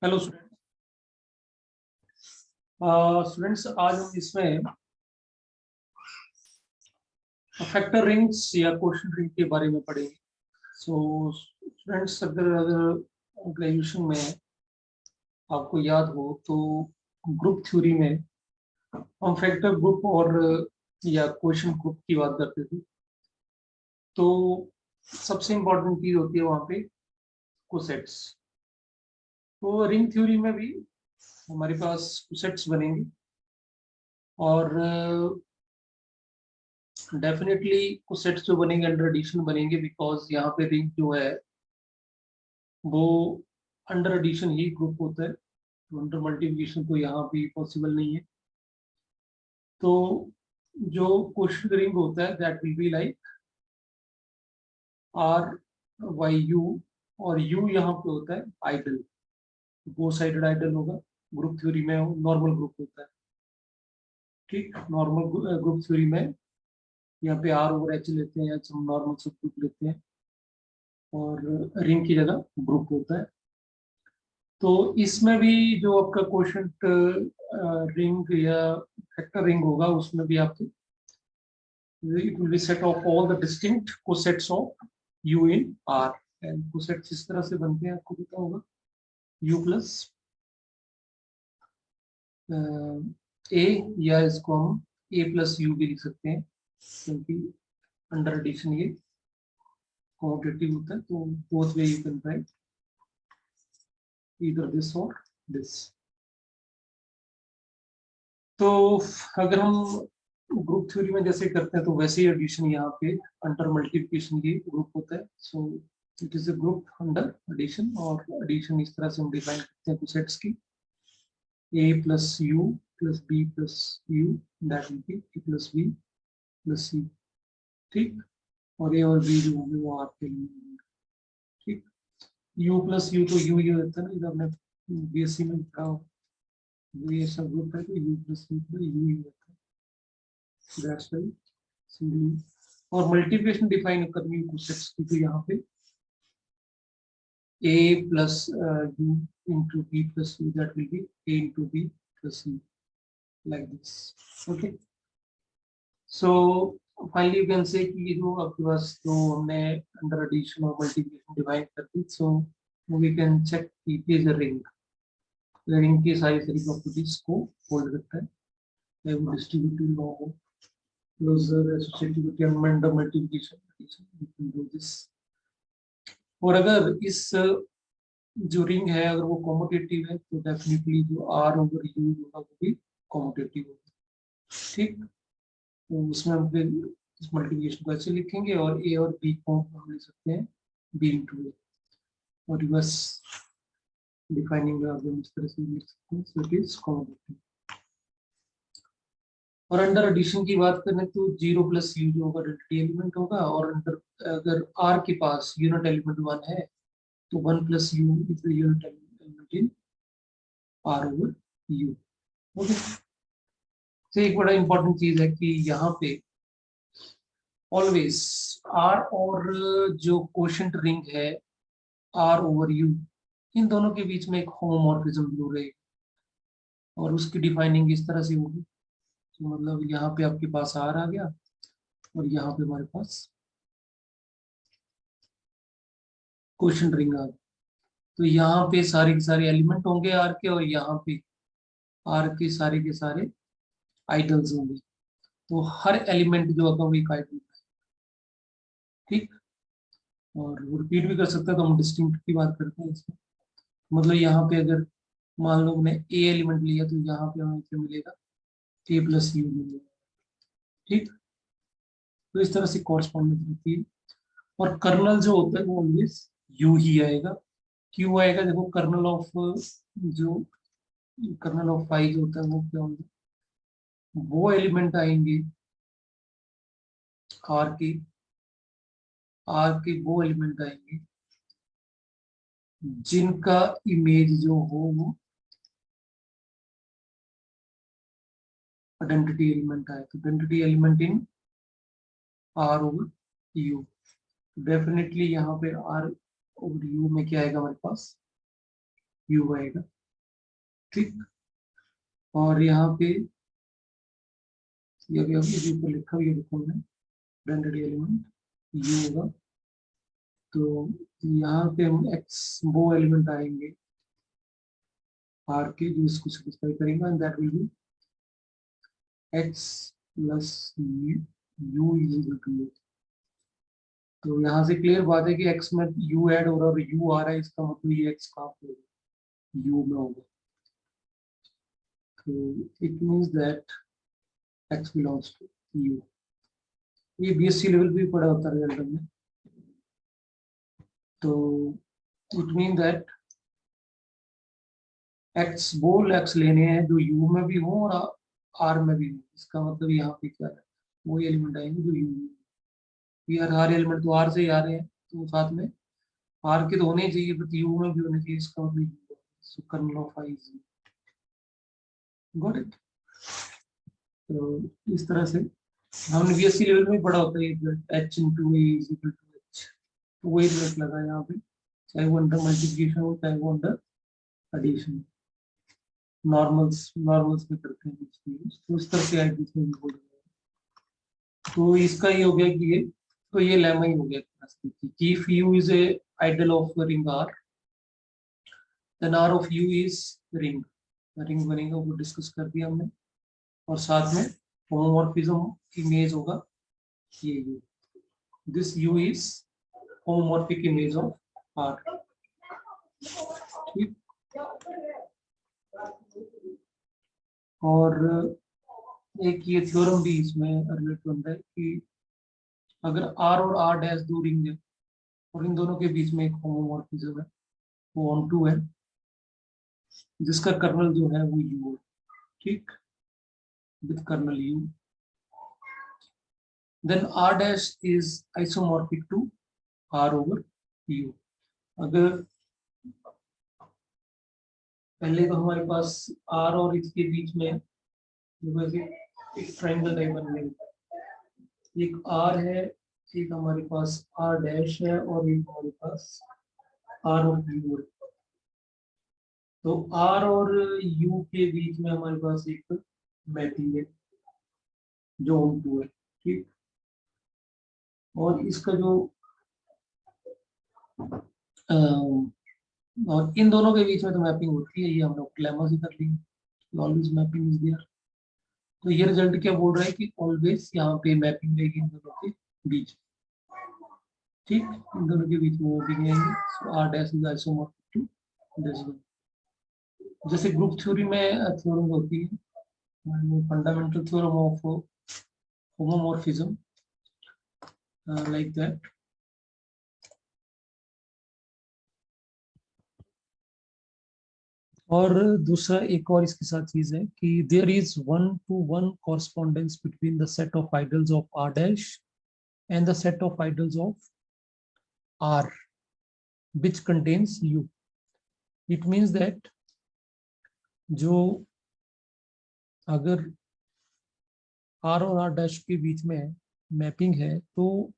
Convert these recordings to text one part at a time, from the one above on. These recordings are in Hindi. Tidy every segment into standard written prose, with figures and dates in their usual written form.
हेलो स्टूडेंट्स, आज हम इसमें फैक्टर रिंग्स या क्वोशिएंट रिंग के बारे में पढ़ेंगे। सो स्टूडेंट्स, अगर ग्रेजुएशन में आपको याद हो तो ग्रुप थ्योरी में हम फैक्टर ग्रुप और या क्वोशिएंट ग्रुप की बात करते थे। तो सबसे इम्पोर्टेंट चीज होती है वहाँ पे कोसेट्स। तो रिंग थ्योरी में भी हमारे पास कोसेट्स बनेंगे और डेफिनेटली कुछ सेट्स जो बनेंगे अंडर एडिशन बनेंगे, बिकॉज यहाँ पे रिंग जो है वो अंडर एडिशन ही ग्रुप होता है, तो अंडर मल्टीप्लिकेशन तो यहाँ भी पॉसिबल नहीं है। तो जो क्वोशिएंट रिंग होता है that will be like R why you, और यू यहाँ पे होता है आइडल, दो साइडेड आइडल होगा। ग्रुप थ्योरी में नॉर्मल ग्रुप होता है, ठीक। नॉर्मल ग्रुप थ्योरी में यहाँ पे आर ओवर एच लेते हैं, एच हम नॉर्मल सब ग्रुप लेते हैं, और रिंग की जगह ग्रुप होता है। तो इसमें भी जो आपका क्वोशिएंट रिंग या फैक्टर रिंग होगा, उसमें भी आपके it will be set of all the distinct cosets of you in are. And cosets इस तरह से बनते हैं, आपको पता होगा, यू प्लस ए, या इसको हम ए प्लस यू भी लिख सकते हैं, क्योंकि अंडर एडिशन ये कॉम्यूटेटिव होता है। तो both way you can write either this और दिस। तो अगर हम ग्रुप थ्योरी में जैसे करते हैं तो वैसे ही एडिशन यहाँ पे अंडर मल्टीप्लिकेशन ये ग्रुप होता है। So it is a group under addition, और एडिशन इस तरह से हम डिफाइन करते हैं सेट्स की, a plus U plus B plus U, that will be a plus B plus C, ठीक। और ए और बी जो होंगे वो आर के लिए होंगे, ठीक। यू प्लस यू तो यू ही होता है ना, जब हमने बीएससी में पढ़ा हो, ये सब ग्रुप है तो यू प्लस यू तो यू ही होता है, दैट्स राइट सिंगली। और मल्टीप्लिकेशन डिफाइन करनी है कुछ सेट्स की, तो यहाँ पे a plus u into b plus u, that will be a into b plus u, like this, okay. So finally you can say कि ये जो आपके पास जो हमने अंडर एडिशन और मल्टीप्लिकेशन डिफाइन कर दी, so we can check कि it is a ring। Ring की सारी सारी प्रॉपर्टीज को होल्ड करता है, चाहे वो डिस्ट्रीब्यूटिव लॉ हो, closure associativity, under multiplication, we can do this। और अगर इस जो रिंग है अगर वो कॉम्यूटेटिव है तो डेफिनेटली जो आर ओवर यू होगा वो भी कॉम्यूटेटिव होगा, ठीक। तो उसमें हम फिर इस मल्टीप्लिकेशन को ऐसे लिखेंगे, और ए और बी को हम लिख सकते हैं बी इंटू ए, और रिवर्स डिफाइनिंग हम इस तरह से लिख सकते हैं, सो इट इज कॉम्यूटेटिव। और अंडर एडिशन की बात करें तो जीरो प्लस यू जो होगा डेल्टा एलिमेंट होगा, और अंडर अगर आर के पास यूनिट एलिमेंट वन है तो one plus you is the unit element in are over you, okay. तो एक बड़ा इंपॉर्टेंट चीज है कि यहाँ पे ऑलवेज आर और जो क्वोशिएंट रिंग है आर ओवर यू, इन दोनों के बीच में एक होमोमॉर्फिज्म जरूर रहेगा, और उसकी डिफाइनिंग इस तरह से होगी। तो मतलब यहाँ पे आपके पास आर आ गया, और यहाँ पे हमारे पास क्वोशिएंट रिंग आ गया। तो यहाँ पे सारे के सारे एलिमेंट होंगे आर के, और यहाँ पे आर के सारे आइडल्स होंगे। तो हर एलिमेंट जो होगा वो एक आइडल, ठीक। और रिपीट भी कर सकते हैं, तो हम डिस्टिंक्ट की बात करते हैं इसमें। मतलब यहाँ पे अगर मान लो हमने ए एलिमेंट लिया तो यहाँ पे हमें क्या मिलेगा, ए प्लस यू मिलेगा, ठीक। तो इस तरह से कॉरस्पॉन्डेंस होती है। और कर्नल जो होता है वो ऑलवेज यू ही आएगा। क्यों आएगा, देखो कर्नल ऑफ जो कर्नल ऑफ फाई जो होता है वो क्या होगा, वो एलिमेंट आएंगे आर के, आर के वो एलिमेंट आएंगे जिनका इमेज जो हो वो आइडेंटिटी एलिमेंट आए। तो identity element in are over you, definitely यहाँ पे आर ओवर यू में क्या आएगा हमारे पास, u आएगा, ठीक। और यहाँ पे ये भी अभी ऊपर लिखा हुआ देखो मैंने, ब्रांडेड एलिमेंट u होगा। तो यहाँ पे हम x वो एलिमेंट आएंगे r के जो इसको सेटिस्फाई करेंगे, and that will be x plus u is equal to. तो यहाँ से क्लियर बात है कि x में u ऐड हो रहा है और u आ रहा है, इसका मतलब ये x कहाँ पे होगा, u में होगा। तो it means that x belongs to u। ये बीएससी लेवल पे भी पढ़ा होता है रिजल्ट में। तो इट मीन दैट x बोल x लेने हैं जो u में भी हो और r में भी हो। इसका मतलब यहाँ पे क्या है, वही एलिमेंट आएंगे जो u में। यार हर एलिमेंट तो r से ही आ रहे हैं, तो साथ में r के तो होने ही चाहिए, बट u में भी होने चाहिए। इसका मतलब so kernel of i is got it. तो इस तरह से हमने बीएससी लेवल में पढ़ा होता है h into a is equal to h। तो वही रिजल्ट लगा यहाँ पे, चाहे वो अंडर मल्टीप्लिकेशन हो चाहे वो अंडर एडिशन। नॉर्मल्स में करते हैं बीच में, तो इस तरह से आई बीच में भी बोल रहे हैं। तो इसका ये हो गया कि ये, तो ये लेमा ही हो गया कि if u is a ideal of ring r, then r of u is ring. Ring बनेगा वो डिस्कस कर दिया हमने। और साथ में होमोमॉर्फिज्म इमेज होगा ये u, this u is homomorphic image of r, ठीक। और एक ये थ्योरम भी इसमें रिलेट बनता है कि अगर r और r डैश दो रिंग है और इन दोनों के बीच में एक होमोमॉर्फिज्म है, वो ऑन टू है, जिसका कर्नल जो है वो u है, ठीक, with kernel u, then r dash is isomorphic to r over u। अगर पहले तो हमारे पास r और इसके बीच में एक ट्रायंगल टाइप बन गया, एक r है, एक हमारे पास r डैश है और एक हमारे पास r और u है। तो r और u के बीच में हमारे पास एक मैपिंग है जो ऑन टू है, ठीक। और इसका जो और इन दोनों के बीच में तो मैपिंग होती है, ये हम लोग लेमा से कर ली, ऑलवेज मैपिंग इज देयर। तो ये रिजल्ट क्या बोल रहा है कि ऑलवेज यहाँ पे मैपिंग रहेगी इन दोनों के बीच, ठीक। इन दोनों के बीच में मैपिंग आएंगे। So r dash is isomorphic to this one. जैसे ग्रुप थ्योरी में थ्योरम होती है, fundamental theorem of homomorphism, like that. और दूसरा एक और इसके साथ चीज है कि there is 1-to-1 correspondence between the set of ideals of r dash and the set of ideals of r which contains u। it means that जो अगर r और r डैश के बीच में मैपिंग है, तो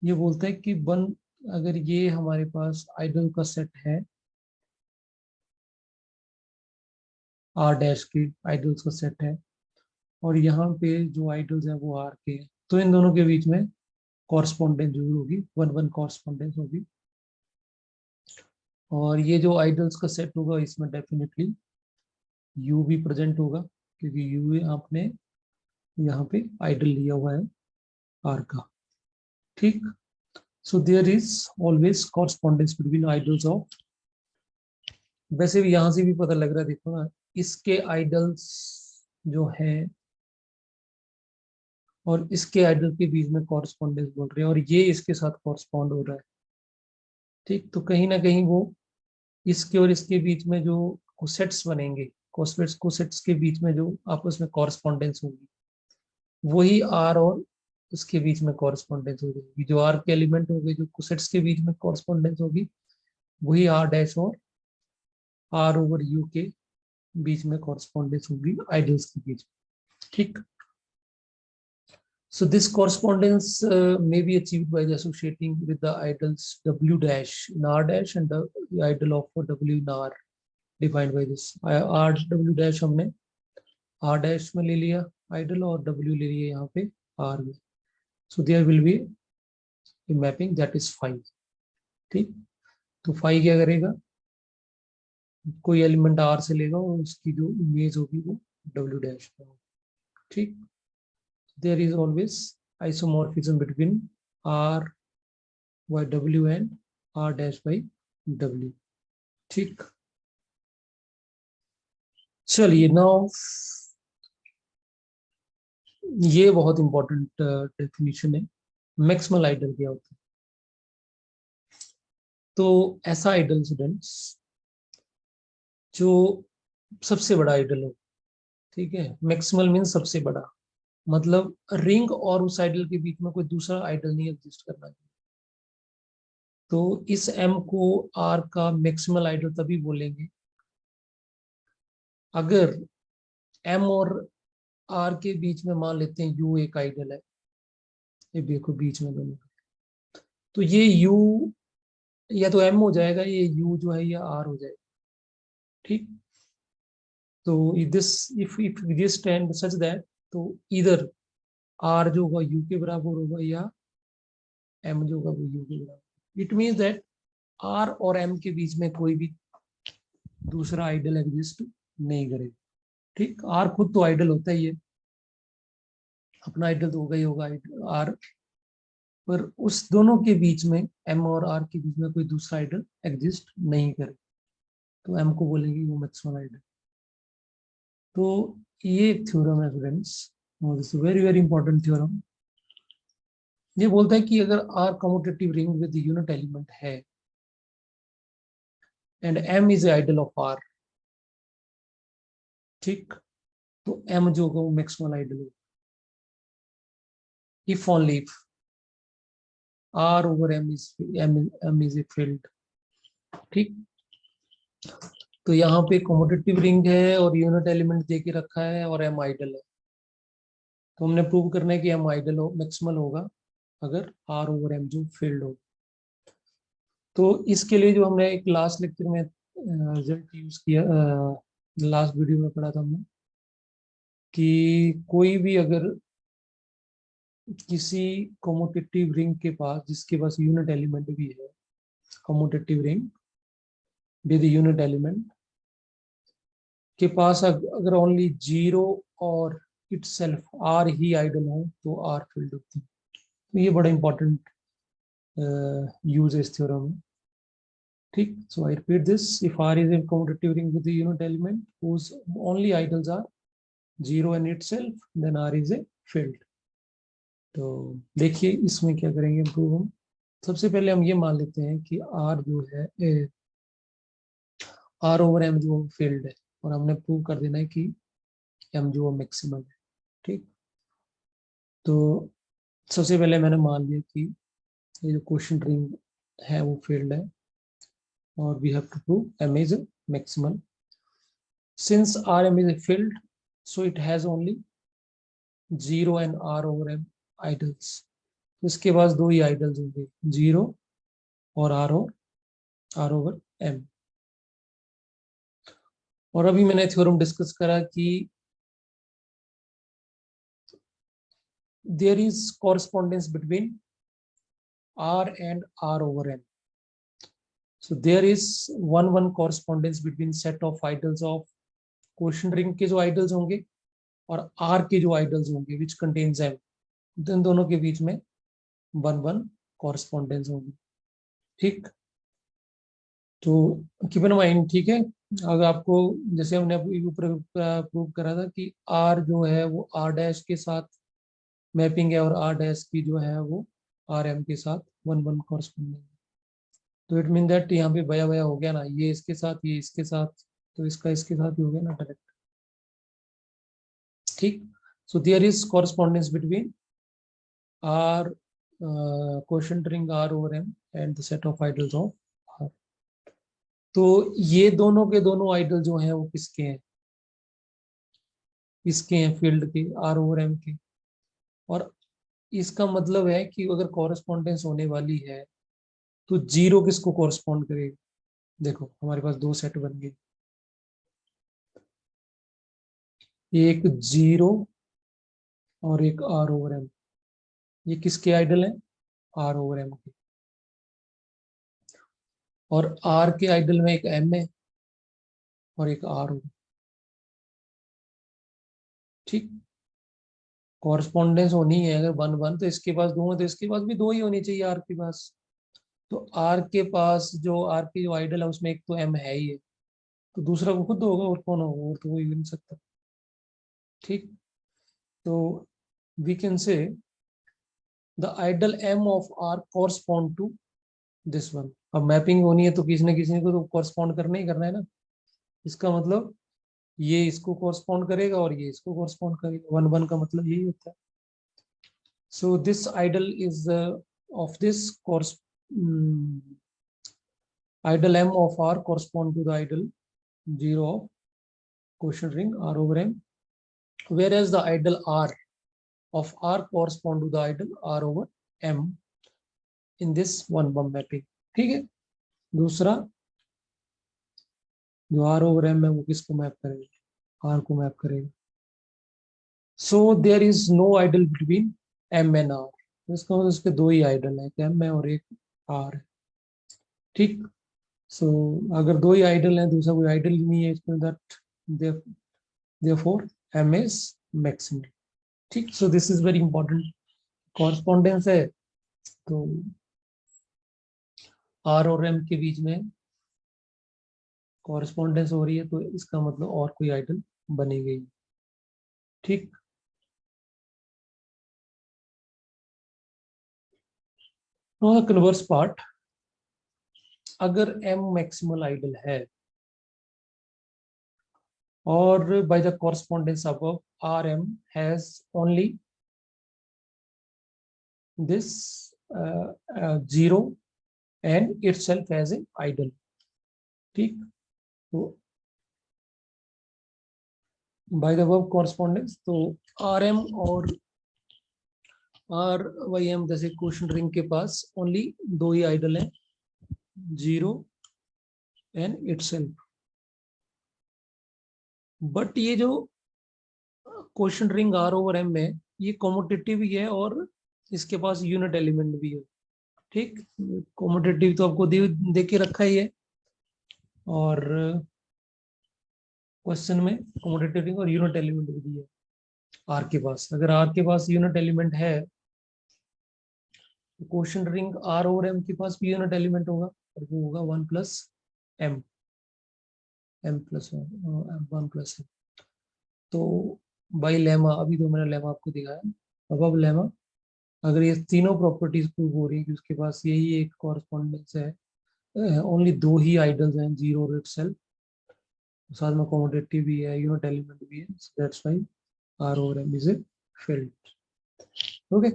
ये बोलता है कि वन, अगर ये हमारे पास आइडल का सेट है, r डैश के आइडल्स का सेट है, और यहाँ पे जो आइडल्स है वो r के हैं, तो इन दोनों के बीच में कॉरस्पॉन्डेंस जरूर होगी, 1-1 कॉरस्पॉन्डेंस होगी। और ये जो आइडल्स का सेट होगा इसमें डेफिनेटली u भी प्रेजेंट होगा, क्योंकि u आपने यहाँ पे आइडल लिया हुआ है r का, ठीक। So there is always correspondence between ideals of, वैसे भी यहाँ से भी पता लग रहा है, देखो ना, इसके आइडल्स जो हैं और इसके आइडल के बीच में कॉरस्पॉन्डेंस बोल रहे हैं, और ये इसके साथ कॉरस्पॉन्ड हो रहा है, ठीक। तो कहीं ना कहीं वो इसके और इसके बीच में जो कोसेट्स बनेंगे, कोसेट्स के बीच में जो आपस में कॉरस्पॉन्डेंस होगी, वही आर और उसके बीच में कॉरस्पॉन्डेंस हो जाएगी। जो आर के एलिमेंट होंगे जो कोसेट्स के बीच में कॉरस्पॉन्डेंस होगी, वही आर डैश और आर ओवर यू के बीच में कॉरस्पॉन्डेंस होगी आइडल्स के बीच में, ठीक। So this correspondence may be achieved by associating with the idols W dash in R dash and the idol of W in R defined by this. R W dash हमने आर डैश में ले लिया आइडल और डब्ल्यू ले लिया यहाँ पे आर में। So there will be mapping that is 5। ठीक, तो 5 क्या करेगा, कोई एलिमेंट आर से लेगा और उसकी जो इमेज होगी वो डब्ल्यू डैश में होगी। ठीक, there is always isomorphism between R by W and R dash by W. ठीक, चलिए नाउ ये बहुत इंपॉर्टेंट डेफिनेशन है, मैक्सिमल आइडल क्या होता है। तो ऐसा आइडल स्टूडेंट्स जो सबसे बड़ा आइडल हो, ठीक है, मैक्सिमल मीन सबसे बड़ा, मतलब रिंग और उस आइडल के बीच में कोई दूसरा आइडल नहीं एग्जिस्ट करना चाहिए। तो इस एम को आर का मैक्सिमल आइडल तभी बोलेंगे अगर एम और आर के बीच में मान लेते हैं यू एक आइडल है, ये देखो बीच में दोनों, तो ये यू या तो एम हो जाएगा, ये यू जो है या आर हो जाएगा। ठीक, तो this if this stand such that, तो इधर आर जो होगा यू के बराबर होगा या एम जो होगा वो यू के बराबर। इट मीन्स दैट आर और एम के बीच में कोई भी दूसरा आइडल एग्जिस्ट नहीं करेगा। ठीक, आर खुद तो आइडल होता ही है, अपना आइडल तो होगा ही होगा आर, पर उस दोनों के बीच में एम और आर के बीच में कोई दूसरा आइडल एग्जिस्ट नहीं करे, तो एम को बोलेंगे वो मैक्सिमल आइडल। तो ये एक थ्योरम है students, very very important theorem. ये बोलता है कि अगर R commutative ring with unit element है and M is ideal of R, ठीक, तो एम जो होगा वो मैक्सिमल आइडल होगा if only if R over M is a field. ठीक, तो यहाँ पे कम्यूटेटिव रिंग है और यूनिट एलिमेंट दे के रखा है और एम आइडल है, तो हमने प्रूव करना है कि एम आइडल हो मैक्सिमल होगा अगर आर ओवर एम जो फील्ड हो। तो इसके लिए जो हमने एक लास्ट लेक्चर में रिजल्ट यूज किया, लास्ट वीडियो में पढ़ा था हमने कि कोई भी अगर किसी कम्यूटेटिव रिंग के पास जिसके पास यूनिट एलिमेंट भी है, commutative ring with unit element के पास अगर ओनली जीरो और इटसेल्फ आर ही आइडल हो तो आर फील्ड होती है। तो ये बड़ा इंपॉर्टेंट यूज है इस थ्योरम में। ठीक, so I repeat this, if R is a commutative ring with unit element whose only idols are zero and itself, then R is a field। तो देखिए इसमें क्या करेंगे इम्प्रूव हम। सबसे पहले हम ये मान लेते हैं कि R जो है R ओवर M जो फील्ड है, और हमने प्रूव कर देना है कि M जो मैक्सिमम है। ठीक, तो सबसे पहले मैंने मान लिया कि ये जो क्वेश्चन रिंग है वो फील्ड है और we have to prove M is maximal. Since Rm is a field, so it has only 0 and R over M idols। इसके पास दो ही आइडल्स होंगे, 0 और R over M। और अभी मैंने थ्योरम डिस्कस करा कि there is correspondence between R and R over M। So there is one correspondence between set of idols of quotient ring के जो आइडल्स होंगे और R के जो आइडल्स होंगे which contains M, इन दोनों के बीच में वन कॉरस्पॉन्डेंस होगी। ठीक, तो कीप इन माइंड। ठीक है, अगर आपको जैसे हमने ऊपर प्रूव करा था कि आर जो है वो आर डैश के साथ मैपिंग है और आर डैश की जो है वो आर एम के साथ वन कॉरस्पॉन्डेंस। तो इट मीन दैट यहाँ पे बया बया हो गया ना, ये इसके साथ ये इसके साथ, तो इसका इसके साथ ही हो गया ना डायरेक्ट। ठीक, so there is correspondence between R quotient ring R over M and the set of ideals of R. तो ये दोनों के दोनों आइडल जो हैं वो किसके हैं, इसके हैं फील्ड के, आर ओवर एम के। और इसका मतलब है कि अगर कॉरेस्पॉन्डेंस होने वाली है तो जीरो किसको कॉरेस्पॉन्ड करेगा। देखो हमारे पास दो सेट बन गए, एक 0 और एक R ओवर M, ये किसके आइडल है? R ओवर M के। और R के आइडल में एक M है और एक R ओवर। ठीक, कॉरस्पॉन्डेंस होनी है। अगर 1 1 तो इसके पास 2 है, तो इसके पास भी 2 ही होनी चाहिए R के पास। तो R के पास जो R की जो आइडल है उसमें एक तो M है ही है, तो दूसरा वो खुद होगा, और कौन होगा? और तो कोई भी नहीं सकता। ठीक, तो we can say the ideal M of R correspond to this one. अब मैपिंग होनी है तो किसी न किसी को तो कॉरस्पॉन्ड करना ही करना है ना। इसका मतलब ये इसको कॉरस्पॉन्ड करेगा और ये इसको कॉरस्पॉन्ड करेगा। 1 1 का मतलब यही होता है। So this idol is of this course, idol M of R correspond to the idol 0 of quotient ring R over M, whereas the idol R of R correspond to the idol R over M in this one bump mapping. ठीक है, दूसरा जो R over M है वो किसको मैप करेगा? R को मैप करेगा। So there is no idol between M and R. इसका मतलब इसके दो ही आइडल है, एक M है और एक R है। ठीक, सो अगर दो ही आइडल हैं, दूसरा कोई आइडल नहीं है इसमें, that therefore M is maximal। ठीक, so this is very important. Correspondence है तो R और M के बीच में कॉरस्पॉन्डेंस हो रही है, तो इसका मतलब और कोई आइडल बनेगी। ठीक, कन्वर्स पार्ट, अगर M मैक्सिमल आइडल है और by the correspondence above RM has only this 0 and itself as an idol। ठीक, तो by the above correspondence, तो RM और RYM जैसे क्वेश्चन रिंग के पास ओनली दो ही आइडल हैं, 0 एंड इटसेल्फ। बट ये जो question ring R over M में ये कॉम्यूटेटिव भी है और इसके पास यूनिट एलिमेंट भी है। ठीक, कॉम्यूटेटिव तो आपको दे के रखा ही है, और क्वेश्चन में कॉम्यूटेटिव रिंग और यूनिट एलिमेंट भी दिया है R के पास। अगर R के पास यूनिट एलिमेंट है तो question ring R over M के पास भी यूनिट एलिमेंट होगा, और वो होगा 1 plus M, M plus 1 plus M। तो बाई लेमा, अभी तो मैंने लेमा आपको दिखाया। अब लेमा, अगर ये तीनों प्रॉपर्टीज प्रूव हो रही है कि उसके पास यही एक कॉरस्पॉन्डेंस है, ओनली दो ही आइडल्स हैं, 0 और इटसेल्फ, साथ में कॉमोडेटिव भी है, यूनिट एलिमेंट भी है, that's why R over M is a field। Okay,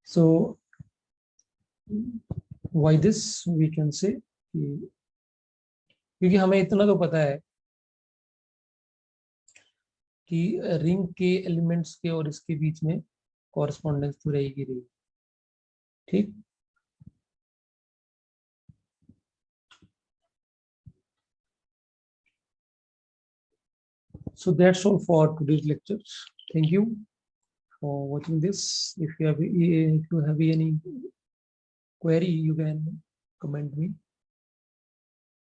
so why this we can say, क्योंकि हमें इतना तो पता है कि रिंग के एलिमेंट्स के और इसके बीच में कॉरस्पॉन्डेंस तो रहेगी रही। ठीक, so that's all for today's lecture। Thank you for watching this। If you have any query, you can comment me।